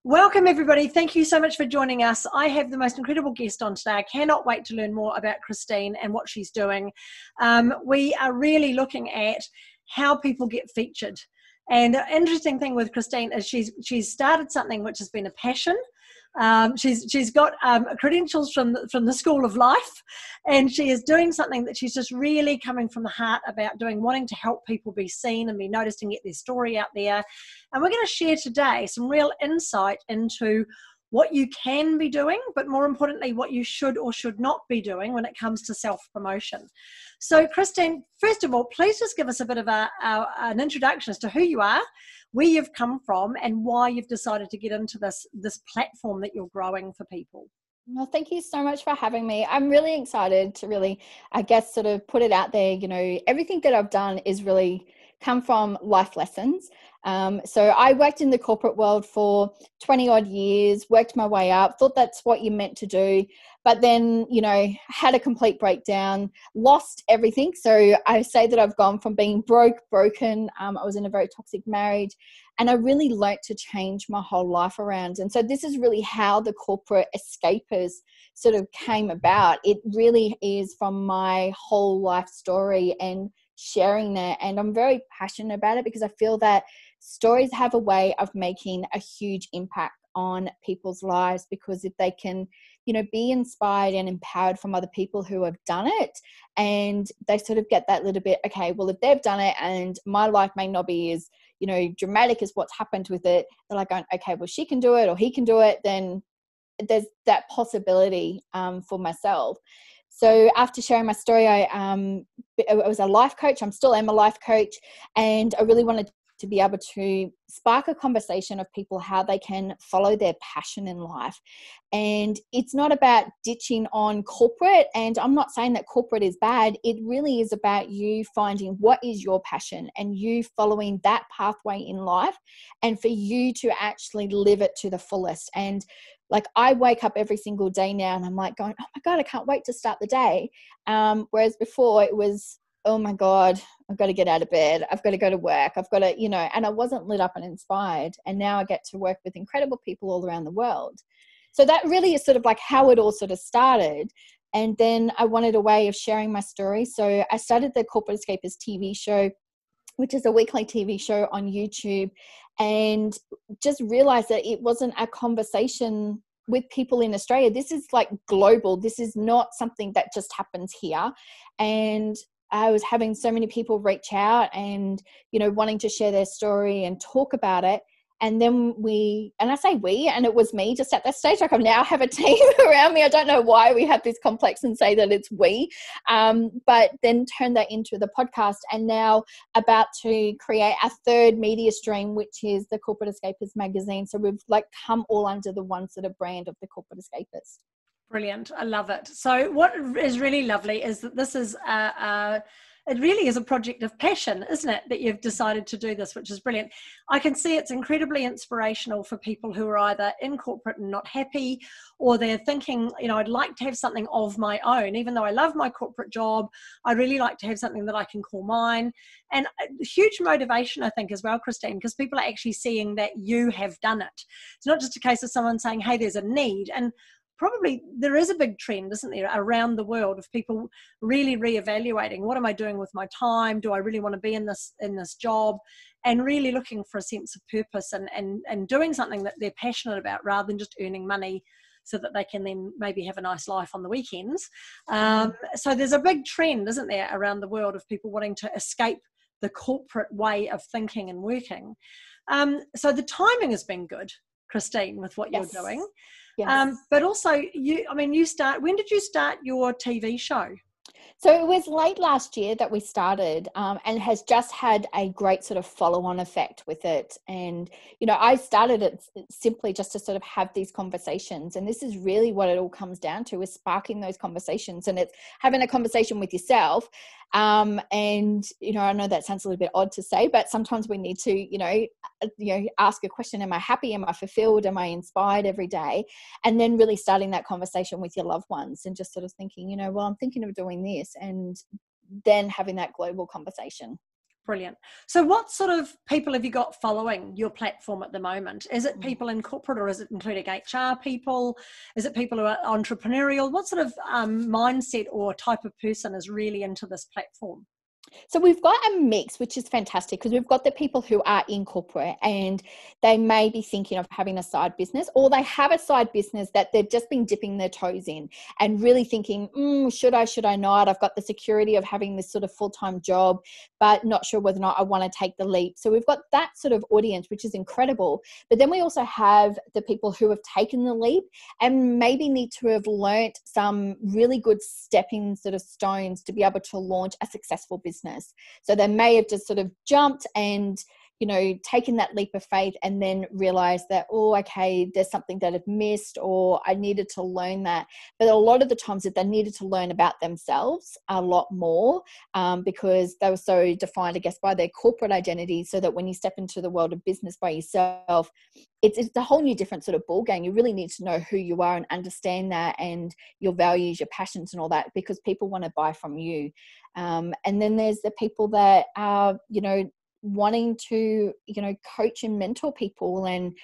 Welcome, everybody. Thank you so much for joining us. I have the most incredible guest on today. I cannot wait to learn more about Christine and what she's doing. We are really looking at how people get featured. And the interesting thing with Christine is she's started something which has been a passion. She's got credentials from the School of Life, and she is doing something that she's just really coming from the heart about doing, wanting to help people be seen and be noticed and get their story out there. And we're going to share today some real insight into what you can be doing, but more importantly, what you should or should not be doing when it comes to self-promotion. So Christine, first of all, please just give us a bit of an introduction as to who you are, where you've come from, and why you've decided to get into this platform that you're growing for people. Well, thank you so much for having me. I'm really excited to really, I guess, sort of put it out there. You know, everything that I've done is really come from life lessons. So I worked in the corporate world for 20 odd years, worked my way up, thought that's what you meant to do. But then, you know, had a complete breakdown, lost everything. So I say that I've gone from being broken. I was in a very toxic marriage, and I really learnt to change my whole life around. And so this is really how the Corporate Escapists sort of came about. It really is from my whole life story and sharing that. And I'm very passionate about it because I feel that stories have a way of making a huge impact on people's lives, because if they can, you know, be inspired and empowered from other people who have done it, and they sort of get that little bit, okay, well, if they've done it and my life may not be as, you know, dramatic as what's happened with it, they're like going, okay, well, she can do it or he can do it, then there's that possibility for myself. So after sharing my story, I was a life coach. I still am a life coach, and I really wanted to be able to spark a conversation of people how they can follow their passion in life. And it's not about ditching on corporate, and I'm not saying that corporate is bad. It really is about you finding what is your passion and you following that pathway in life, and for you to actually live it to the fullest. And like, I wake up every single day now and I'm like going, oh my God, I can't wait to start the day. Whereas before it was, oh my God, I've got to get out of bed. I've got to go to work. I've got to, you know, and I wasn't lit up and inspired. And now I get to work with incredible people all around the world. So that really is sort of like how it all sort of started. And then I wanted a way of sharing my story. So I started the Corporate Escapists TV show, which is a weekly TV show on YouTube, and just realized that it wasn't a conversation with people in Australia. This is like global. This is not something that just happens here. And I was having so many people reach out and, you know, wanting to share their story and talk about it. And then and I say we, and it was me just at that stage. Like, I now have a team around me. I don't know why we have this complex and say that it's we, but then turn that into the podcast, and now about to create a third media stream, which is the Corporate Escapists magazine. So we've like come all under the one sort of brand of the Corporate Escapists. Brilliant. I love it. So what is really lovely is that this is it really is a project of passion, isn't it, that you've decided to do this, which is brilliant. I can see it's incredibly inspirational for people who are either in corporate and not happy, or they're thinking, you know, I'd like to have something of my own. Even though I love my corporate job, I'd really like to have something that I can call mine. And a huge motivation, I think, as well, Christine, because people are actually seeing that you have done it. It's not just a case of someone saying, hey, there's a need. And probably there is a big trend, isn't there, around the world of people really reevaluating, what am I doing with my time? Do I really want to be in this job? And really looking for a sense of purpose and doing something that they're passionate about, rather than just earning money so that they can then maybe have a nice life on the weekends. So there's a big trend, isn't there, around the world of people wanting to escape the corporate way of thinking and working. So the timing has been good, Christine, with what you're doing. Yes. But also, when did you start your TV show? So it was late last year that we started, and has just had a great sort of follow-on effect with it. And, you know, I started it simply just to sort of have these conversations. And this is really what it all comes down to, is sparking those conversations. And it's having a conversation with yourself. And, you know, I know that sounds a little bit odd to say, but sometimes we need to, you know, ask a question, am I happy? Am I fulfilled? Am I inspired every day? And then really starting that conversation with your loved ones and just sort of thinking, you know, well, I'm thinking of doing this, and then having that global conversation. Brilliant. So what sort of people have you got following your platform at the moment? Is it people in corporate, or is it including HR people? Is it people who are entrepreneurial? What sort of mindset or type of person is really into this platform? So we've got a mix, which is fantastic, because we've got the people who are in corporate and they may be thinking of having a side business, or they have a side business that they've just been dipping their toes in and really thinking, should I not? I've got the security of having this sort of full-time job, but not sure whether or not I want to take the leap. So we've got that sort of audience, which is incredible. But then we also have the people who have taken the leap and maybe need to have learnt some really good stepping sort of stones to be able to launch a successful business. So they may have just sort of jumped and, taken that leap of faith and then realized that, okay, there's something that I've missed, or I needed to learn that. But a lot of the times that they needed to learn about themselves a lot more, because they were so defined, I guess, by their corporate identity, so that when you step into the world of business by yourself, it's a whole new different sort of ball game. You really need to know who you are and understand that, and your values, your passions and all that, because people want to buy from you. And then there's the people that are, wanting to, coach and mentor people, and,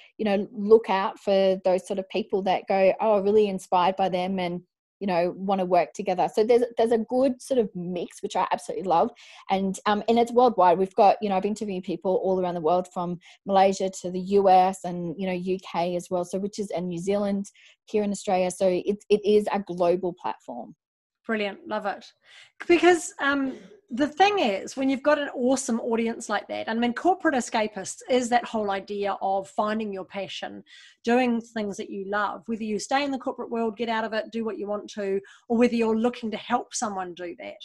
look out for those sort of people that go, really inspired by them and, want to work together. So there's a good sort of mix, which I absolutely love. And it's worldwide. We've got, I've interviewed people all around the world, from Malaysia to the US and, UK as well. So and New Zealand, here in Australia. So it is a global platform. Brilliant. Love it. Because the thing is, when you've got an awesome audience like that, Corporate Escapists is that whole idea of finding your passion, doing things that you love, whether you stay in the corporate world, get out of it, do what you want to, or whether you're looking to help someone do that.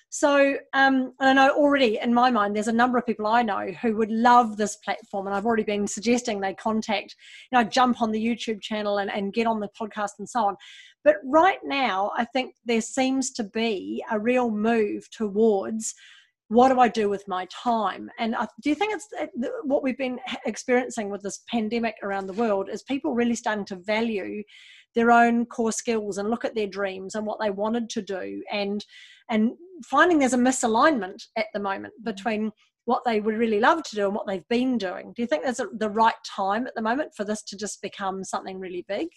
So I know already in my mind, there's a number of people I know who would love this platform, and I've already been suggesting they contact, jump on the YouTube channel and get on the podcast and so on. But right now, I think there seems to be a real move towards, what do I do with my time? And do you think it's what we've been experiencing with this pandemic around the world is people really starting to value their own core skills and look at their dreams and what they wanted to do, and finding there's a misalignment at the moment between what they would really love to do and what they've been doing. Do you think there's the right time at the moment for this to just become something really big?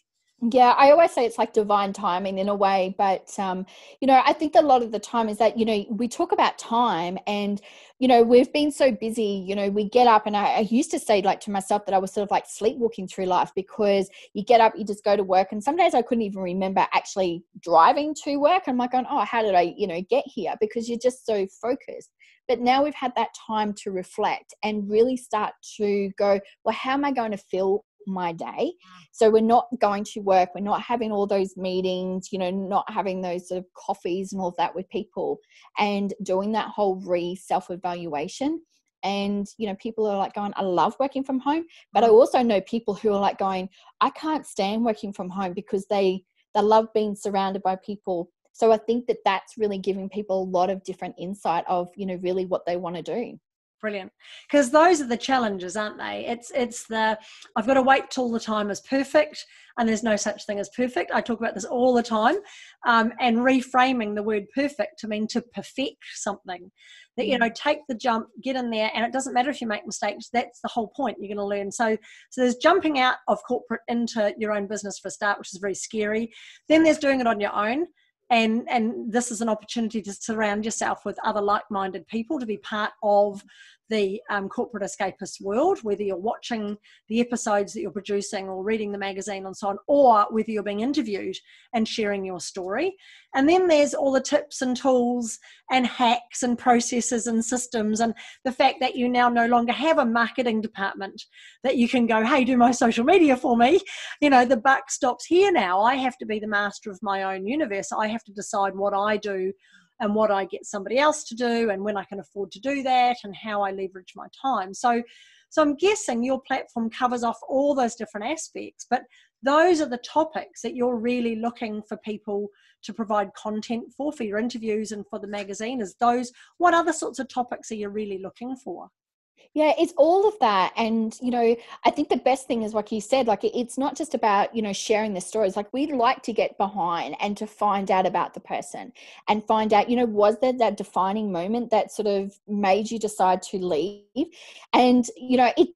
Yeah, I always say it's like divine timing in a way, but I think a lot of the time is that, we talk about time and, we've been so busy, we get up, and I used to say, like, to myself that I was sort of like sleepwalking through life, because you get up, you just go to work, and some days I couldn't even remember actually driving to work. I'm like going, how did I, get here? Because you're just so focused. But now we've had that time to reflect and really start to go, well, how am I going to fill my day? So we're not going to work, we're not having all those meetings, not having those sort of coffees and all of that with people, and doing that whole self-evaluation. And people are like going, I love working from home, but I also know people who are like going, I can't stand working from home, because they love being surrounded by people. So I think that that's really giving people a lot of different insight of really what they want to do. Brilliant. Because those are the challenges, aren't they? It's the, I've got to wait till the time is perfect, and there's no such thing as perfect. I talk about this all the time, and reframing the word perfect to mean to perfect something. That, take the jump, get in there, and it doesn't matter if you make mistakes. That's the whole point. You're going to learn. So there's jumping out of corporate into your own business for a start, which is very scary. Then there's doing it on your own. And this is an opportunity to surround yourself with other like-minded people, to be part of the corporate escapist world, whether you're watching the episodes that you're producing or reading the magazine and so on, or whether you're being interviewed and sharing your story. And then there's all the tips and tools and hacks and processes and systems, and the fact that you now no longer have a marketing department that you can go, hey, do my social media for me. The buck stops here now. I have to be the master of my own universe. I have to decide what I do and what I get somebody else to do, and when I can afford to do that, and how I leverage my time. So I'm guessing your platform covers off all those different aspects, but those are the topics that you're really looking for people to provide content for your interviews and for the magazine. What other sorts of topics are you really looking for? Yeah, it's all of that. And, I think the best thing is, like you said, like it's not just about, sharing the stories. Like we'd like to get behind and to find out about the person and find out, was there that defining moment that sort of made you decide to leave? And, it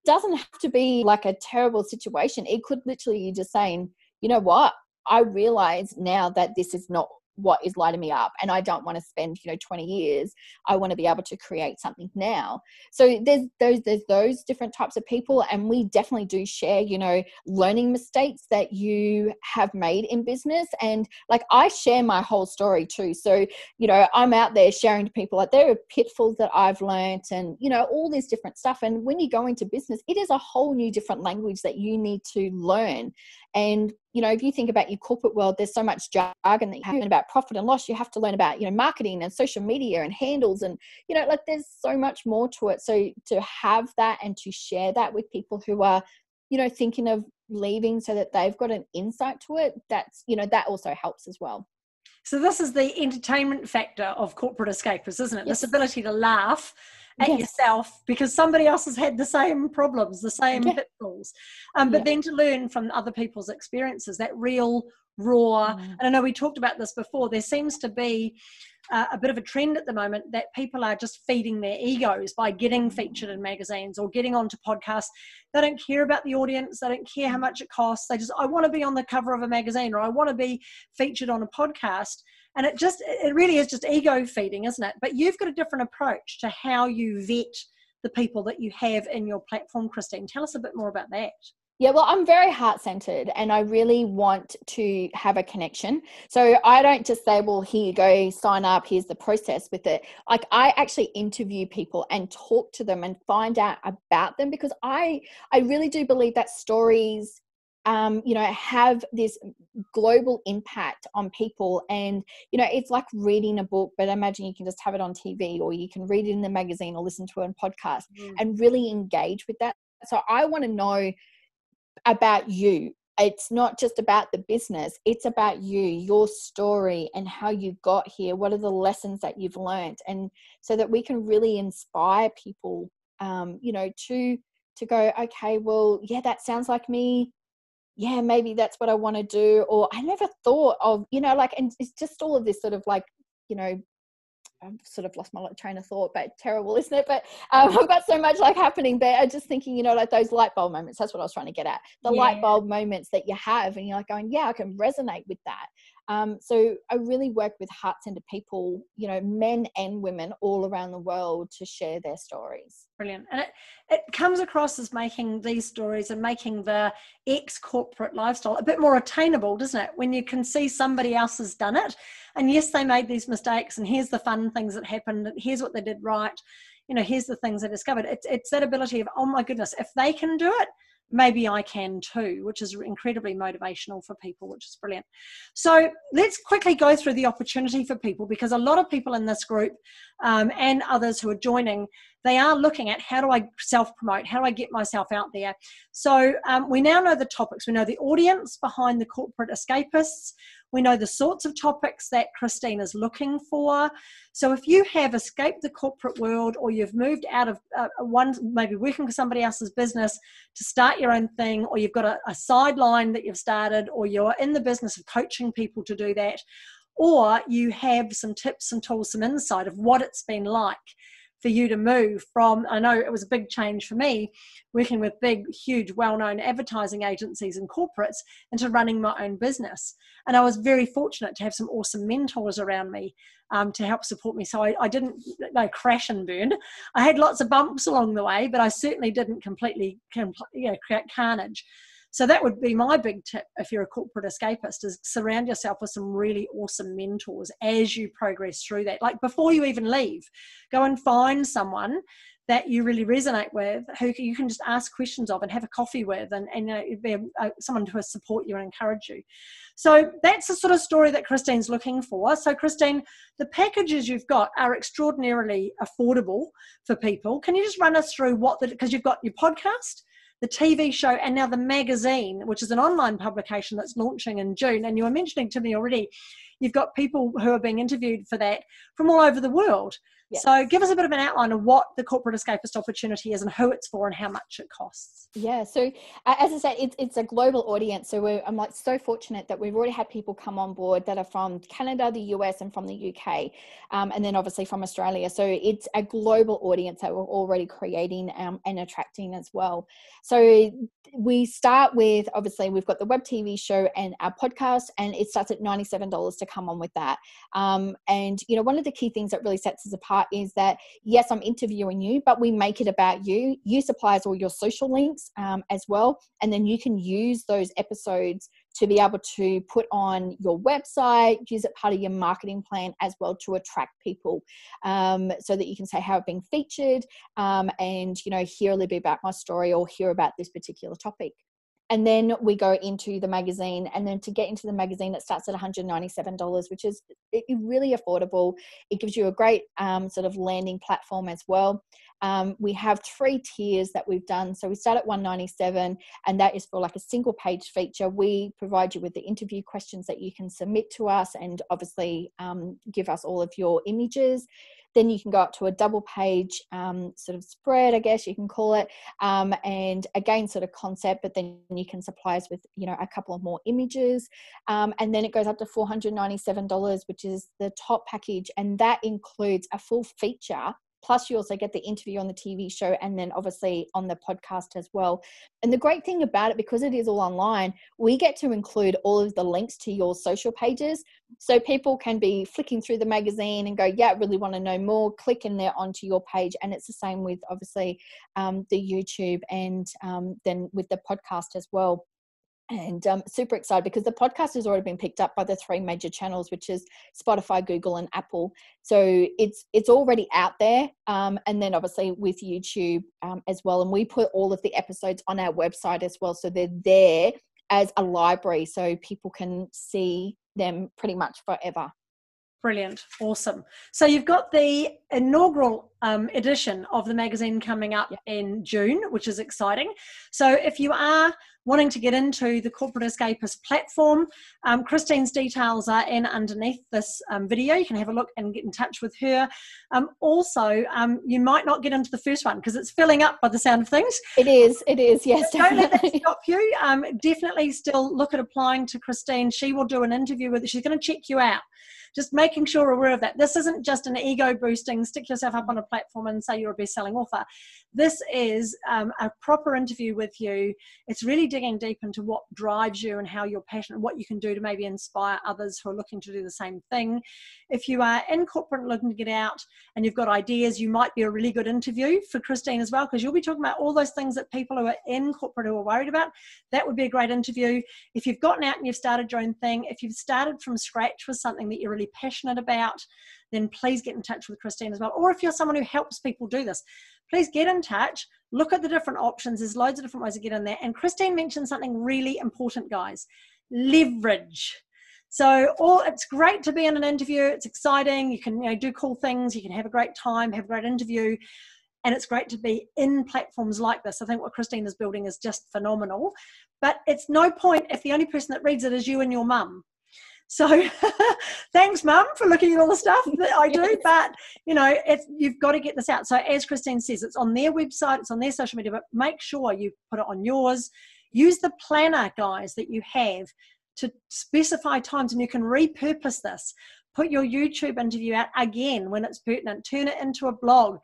doesn't have to be like a terrible situation. It could literally be just saying, you know what, I realize now that this is not what is lighting me up, and I don't want to spend 20 years. I want to be able to create something now. So there's those different types of people, and we definitely do share learning mistakes that you have made in business. And like I share my whole story too, so I'm out there sharing to people like there are pitfalls that I've learned, and all this different stuff. And when you go into business, it is a whole new different language that you need to learn. And if you think about your corporate world, there's so much jargon that you have to learn about profit and loss. You have to learn about, marketing and social media and handles, and, like there's so much more to it. So to have that and to share that with people who are, thinking of leaving so that they've got an insight to it, that's, that also helps as well. So this is the entertainment factor of Corporate Escapists, isn't it? Yes. This ability to laugh at Yes. yourself because somebody else has had the same problems, the same pitfalls. But then to learn from other people's experiences, that real, raw, and I know we talked about this before, there seems to be a bit of a trend at the moment that people are just feeding their egos by getting featured in magazines or getting onto podcasts. They don't care about the audience. They don't care how much it costs. They just, I want to be on the cover of a magazine, or I want to be featured on a podcast. And it really is just ego feeding, isn't it? But you've got a different approach to how you vet the people that you have in your platform, Christine. Tell us a bit more about that. Yeah, well, I'm very heart-centered, and I really want to have a connection. So I don't just say, well, here you go, sign up, here's the process with it. Like I actually interview people and talk to them and find out about them, because I really do believe that stories have this global impact on people. And, it's like reading a book, but imagine you can just have it on TV, or you can read it in the magazine or listen to it on podcast and really engage with that. So I want to know about you. It's not just about the business. It's about you, your story, and how you got here. What are the lessons that you've learned? And so that we can really inspire people, to go, okay, well, yeah, that sounds like me. Yeah, maybe that's what I want to do. Or I never thought of, and it's just all of this sort of like, I've sort of lost my train of thought, but terrible, isn't it? But I've got so much like happening, but I'm just thinking, like those light bulb moments. That's what I was trying to get at. The light bulb moments that you have, and you're like going, yeah, I can resonate with that. So I really work with heart-centered people, men and women all around the world, to share their stories. Brilliant. And it comes across as making these stories and making the ex-corporate lifestyle a bit more attainable, doesn't it? When you can see somebody else has done it, and yes, they made these mistakes, and here's the fun things that happened, and here's what they did right, here's the things they discovered. It's that ability of, oh my goodness, if they can do it, maybe I can too, which is incredibly motivational for people, which is brilliant. So let's quickly go through the opportunity for people, because a lot of people in this group and others who are joining, they are looking at, how do I self-promote? How do I get myself out there? So we now know the topics. We know the audience behind the Corporate Escapists. We know the sorts of topics that Christine is looking for. So if you have escaped the corporate world, or you've moved out of maybe working for somebody else's business to start your own thing, or you've got a sideline that you've started, or you're in the business of coaching people to do that, or you have some tips, some tools, some insight of what it's been like for you to move from, I know it was a big change for me, working with big, huge, well-known advertising agencies and corporates, into running my own business. And I was very fortunate to have some awesome mentors around me to help support me. So I didn't crash and burn. I had lots of bumps along the way, but I certainly didn't completely create carnage. So that would be my big tip if you're a corporate escapist, is surround yourself with some really awesome mentors as you progress through that. Like before you even leave, go and find someone that you really resonate with, who you can just ask questions of and have a coffee with, and be someone to support you and encourage you. So that's the sort of story that Christine's looking for. So Christine, the packages you've got are extraordinarily affordable for people. Can you just run us through because you've got your podcast, the TV show, and now the magazine, which is an online publication that's launching in June. And you were mentioning to me already, you've got people who are being interviewed for that from all over the world. Yes. So give us a bit of an outline of what the Corporate Escapist opportunity is and who it's for and how much it costs. Yeah, so as I said, it's a global audience. So I'm like so fortunate that we've already had people come on board that are from Canada, the US, and from the UK, and then obviously from Australia. So it's a global audience that we're already creating and attracting as well. So we start with, obviously, we've got the WebTV show and our podcast, and it starts at $97 to come on with that. And, you know, one of the key things that really sets us apart is that, yes, I'm interviewing you, but we make it about you. You supply us all your social links as well. And then you can use those episodes to be able to put on your website, use it part of your marketing plan as well to attract people, so that you can say how I've been featured, and, you know, hear a little bit about my story or hear about this particular topic. And then we go into the magazine, and then to get into the magazine, it starts at $197, which is really affordable. It gives you a great sort of landing platform as well. We have 3 tiers that we've done. So we start at $197, and that is for like a single page feature. We provide you with the interview questions that you can submit to us, and obviously give us all of your images. Then you can go up to a double page sort of spread, I guess you can call it. And again, sort of concept, but then you can supply us with, you know, a couple of more images. And then it goes up to $497, which is the top package. And that includes a full feature. Plus you also get the interview on the TV show, and then obviously on the podcast as well. And the great thing about it, because it is all online, we get to include all of the links to your social pages. So people can be flicking through the magazine and go, yeah, I really want to know more, click in there onto your page. And it's the same with obviously the YouTube, and then with the podcast as well. And super excited because the podcast has already been picked up by the 3 major channels, which is Spotify, Google, and Apple. So it's already out there. And then obviously with YouTube as well. And we put all of the episodes on our website as well. So they're there as a library, so people can see them pretty much forever. Brilliant. Awesome. So you've got the inaugural edition of the magazine coming up in June, which is exciting. So if you are wanting to get into the Corporate Escapist platform, Christine's details are in underneath this video. You can have a look and get in touch with her. Also, you might not get into the first one because it's filling up by the sound of things. It is, yes. Don't let that stop you. Definitely still look at applying to Christine. She will do an interview with you. She's going to check you out. Just making sure we're aware of that. This isn't just an ego boosting, stick yourself up on a platform and say you're a best-selling author. This is a proper interview with you. It's really digging deep into what drives you and how you're passionate, what you can do to maybe inspire others who are looking to do the same thing. If you are in corporate looking to get out and you've got ideas, you might be a really good interview for Christine as well, because you'll be talking about all those things that people who are in corporate who are worried about. That would be a great interview. If you've gotten out and you've started your own thing, if you've started from scratch with something that you're really passionate about, then please get in touch with Christine as well. Or if you're someone who helps people do this, please get in touch, look at the different options. There's loads of different ways to get in there. And Christine mentioned something really important, guys: leverage. So it's great to be in an interview. It's exciting. You can do cool things. You can have a great time, have a great interview. And it's great to be in platforms like this. I think what Christine is building is just phenomenal. But it's no point if the only person that reads it is you and your mum. So thanks, Mum, for looking at all the stuff that I do. But, you've got to get this out. So as Christine says, it's on their website, it's on their social media, but make sure you put it on yours. Use the planner, guys, that you have to specify times, and you can repurpose this. Put your YouTube interview out again when it's pertinent. Turn it into a blog.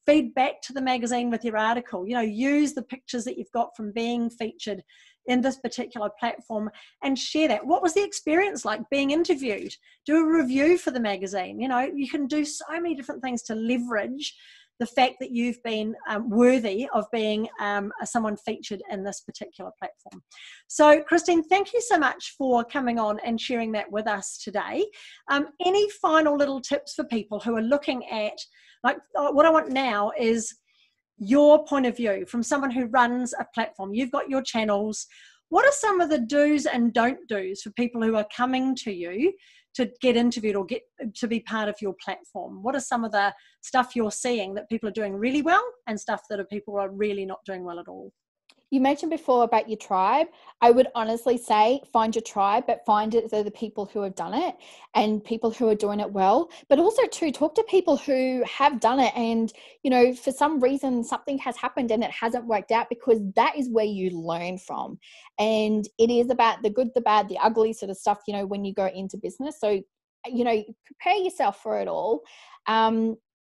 Feed back to the magazine with your article. Use the pictures that you've got from being featured in this particular platform and share that. What was the experience like being interviewed? Do a review for the magazine. You can do so many different things to leverage the fact that you've been worthy of being someone featured in this particular platform. So, Christine, thank you so much for coming on and sharing that with us today. Any final little tips for people who are looking at, what I want now is your point of view from someone who runs a platform. You've got your channels. What are some of the do's and don't do's for people who are coming to you to get interviewed or get to be part of your platform? What are some of the stuff you're seeing that people are doing really well and stuff that people are really not doing well at all? You mentioned before about your tribe. I would honestly say find your tribe, but find it the people who have done it and people who are doing it well. But also too, talk to people who have done it and, you know, for some reason something has happened and it hasn't worked out, because that is where you learn from. And it is about the good, the bad, the ugly sort of stuff, you know, when you go into business. So, you know, prepare yourself for it all.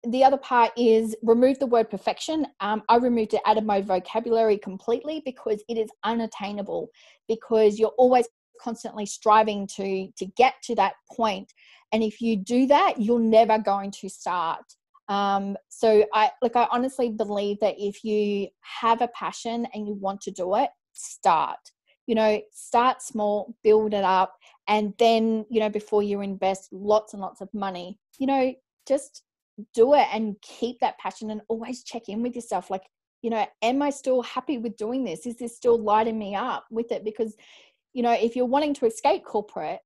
The other part is remove the word perfection. I removed it out of my vocabulary completely because it is unattainable, because you're always constantly striving to get to that point. And if you do that, you're never going to start. So I honestly believe that if you have a passion and you want to do it, start. You know, start small, build it up, and then, you know, before you invest lots and lots of money, you know, just do it and keep that passion and always check in with yourself. Like, you know, am I still happy with doing this? Is this still lighting me up with it? Because, you know, if you're wanting to escape corporate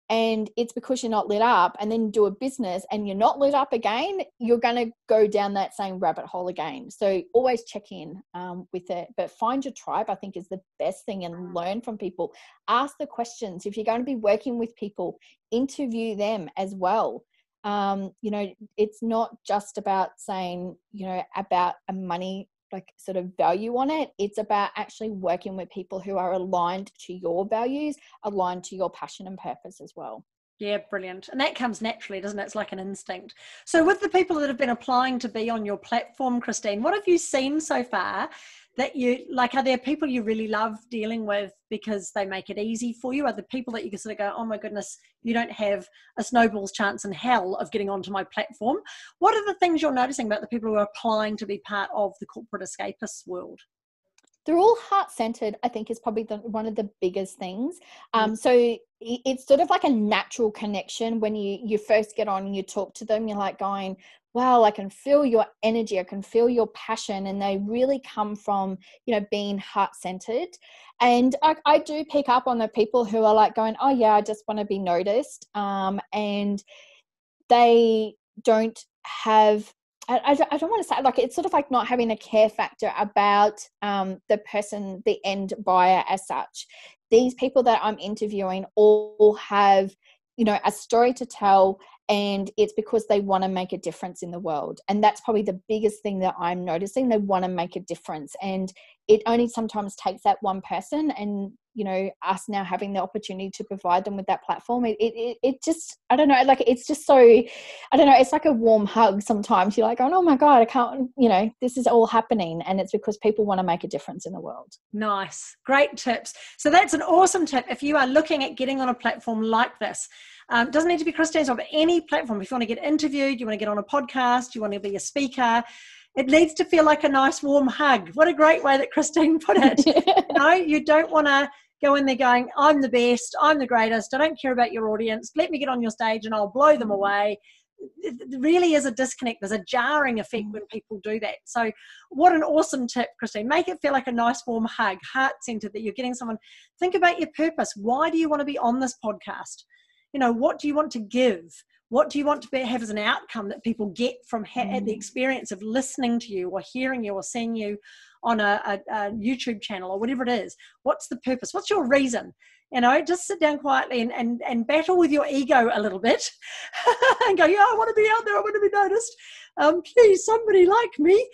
and it's because you're not lit up, and then do a business and you're not lit up again, you're going to go down that same rabbit hole again. So always check in with it, but find your tribe, I think, is the best thing, and learn from people. Ask the questions. If you're going to be working with people, interview them as well. You know, it's not just about saying, you know, about a money like sort of value on it. It's about actually working with people who are aligned to your values, aligned to your passion and purpose as well. Yeah, brilliant. And that comes naturally, doesn't it? It's like an instinct. So with the people that have been applying to be on your platform, Christine, what have you seen so far that you like? Are there people you really love dealing with because they make it easy for you? Are there people that you can sort of go, oh my goodness, you don't have a snowball's chance in hell of getting onto my platform? What are the things you're noticing about the people who are applying to be part of the corporate escapists world? They're all heart-centered, I think, is probably one of the biggest things. So it's sort of like a natural connection when you first get on and you talk to them. You're like going, wow, I can feel your energy. I can feel your passion. And they really come from, you know, being heart-centered. And I do pick up on the people who are like going, oh yeah, I just want to be noticed. And they don't have, I don't want to say, like, it's sort of like not having a care factor about the person, the end buyer as such. These people that I'm interviewing all have, you know, a story to tell, and it's because they want to make a difference in the world. And that's probably the biggest thing that I'm noticing. They want to make a difference, and it only sometimes takes that one person, and, you know, us now having the opportunity to provide them with that platform. It just, I don't know, like, it's just so, I don't know, it's like a warm hug sometimes. You're like, oh my God, I can't, you know, this is all happening. And it's because people want to make a difference in the world. Nice. Great tips. So that's an awesome tip. If you are looking at getting on a platform like this, doesn't need to be Christine's, but any platform. If you want to get interviewed, you want to get on a podcast, you want to be a speaker, it needs to feel like a nice warm hug. What a great way that Christine put it. No, you don't want to go in there going, I'm the best, I'm the greatest, I don't care about your audience, let me get on your stage and I'll blow them away. It really is a disconnect. There's a jarring effect when people do that. So what an awesome tip, Christine. Make it feel like a nice warm hug, heart-centered, that you're getting someone. Think about your purpose. Why do you want to be on this podcast? You know, what do you want to give? What do you want to have as an outcome that people get from the experience of listening to you or hearing you or seeing you on a YouTube channel or whatever it is? What's the purpose? What's your reason? You know, just sit down quietly and battle with your ego a little bit and go, yeah, I want to be out there. I want to be noticed. Please, somebody like me.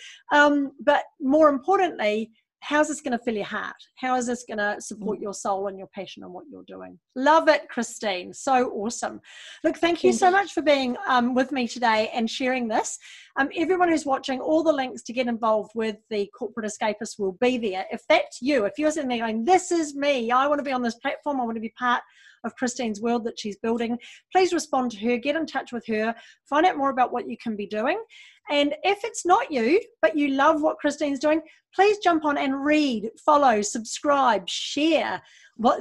But more importantly, how's this going to fill your heart? How is this going to support your soul and your passion and what you're doing? Love it, Christine. So awesome. Look, thank you so much for being with me today and sharing this. Everyone who's watching, all the links to get involved with the Corporate Escapists will be there. If that's you, if you're sitting there going, this is me, I want to be on this platform, I want to be part of Christine's world that she's building, please respond to her, get in touch with her, find out more about what you can be doing. And if it's not you, but you love what Christine's doing, please jump on and read, follow, subscribe, share.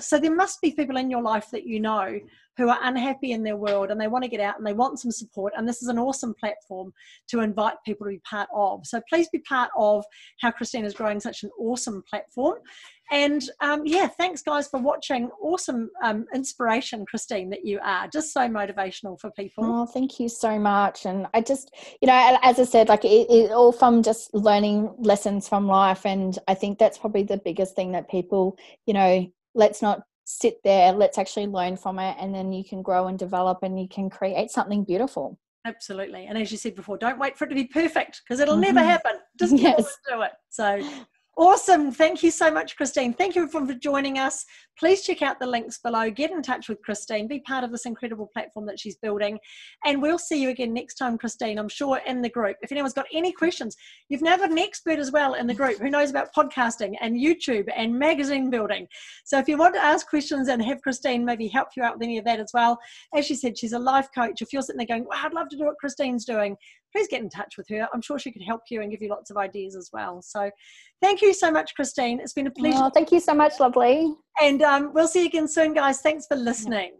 So there must be people in your life that you know who are unhappy in their world and they want to get out and they want some support. And this is an awesome platform to invite people to be part of. So please be part of how Christine is growing such an awesome platform. And yeah, thanks guys for watching. Awesome inspiration, Christine, that you are. Just so motivational for people. Oh, thank you so much. And I just, you know, as as I said, like it all from just learning lessons from life. And I think that's probably the biggest thing that people, you know, let's not sit there, let's actually learn from it, and then you can grow and develop and you can create something beautiful. Absolutely. And as you said before, don't wait for it to be perfect, because it'll never happen. Just do it. So awesome. Thank you so much, Christine. Thank you for joining us. Please check out the links below. Get in touch with Christine. Be part of this incredible platform that she's building. And we'll see you again next time, Christine, I'm sure, in the group. If anyone's got any questions, you've now got an expert as well in the group who knows about podcasting and YouTube and magazine building. So if you want to ask questions and have Christine maybe help you out with any of that as well, as she said, she's a life coach. If you're sitting there going, wow, I'd love to do what Christine's doing, please get in touch with her. I'm sure she could help you and give you lots of ideas as well. So thank you so much, Christine. It's been a pleasure. Oh, thank you so much, lovely. And we'll see you again soon, guys. Thanks for listening.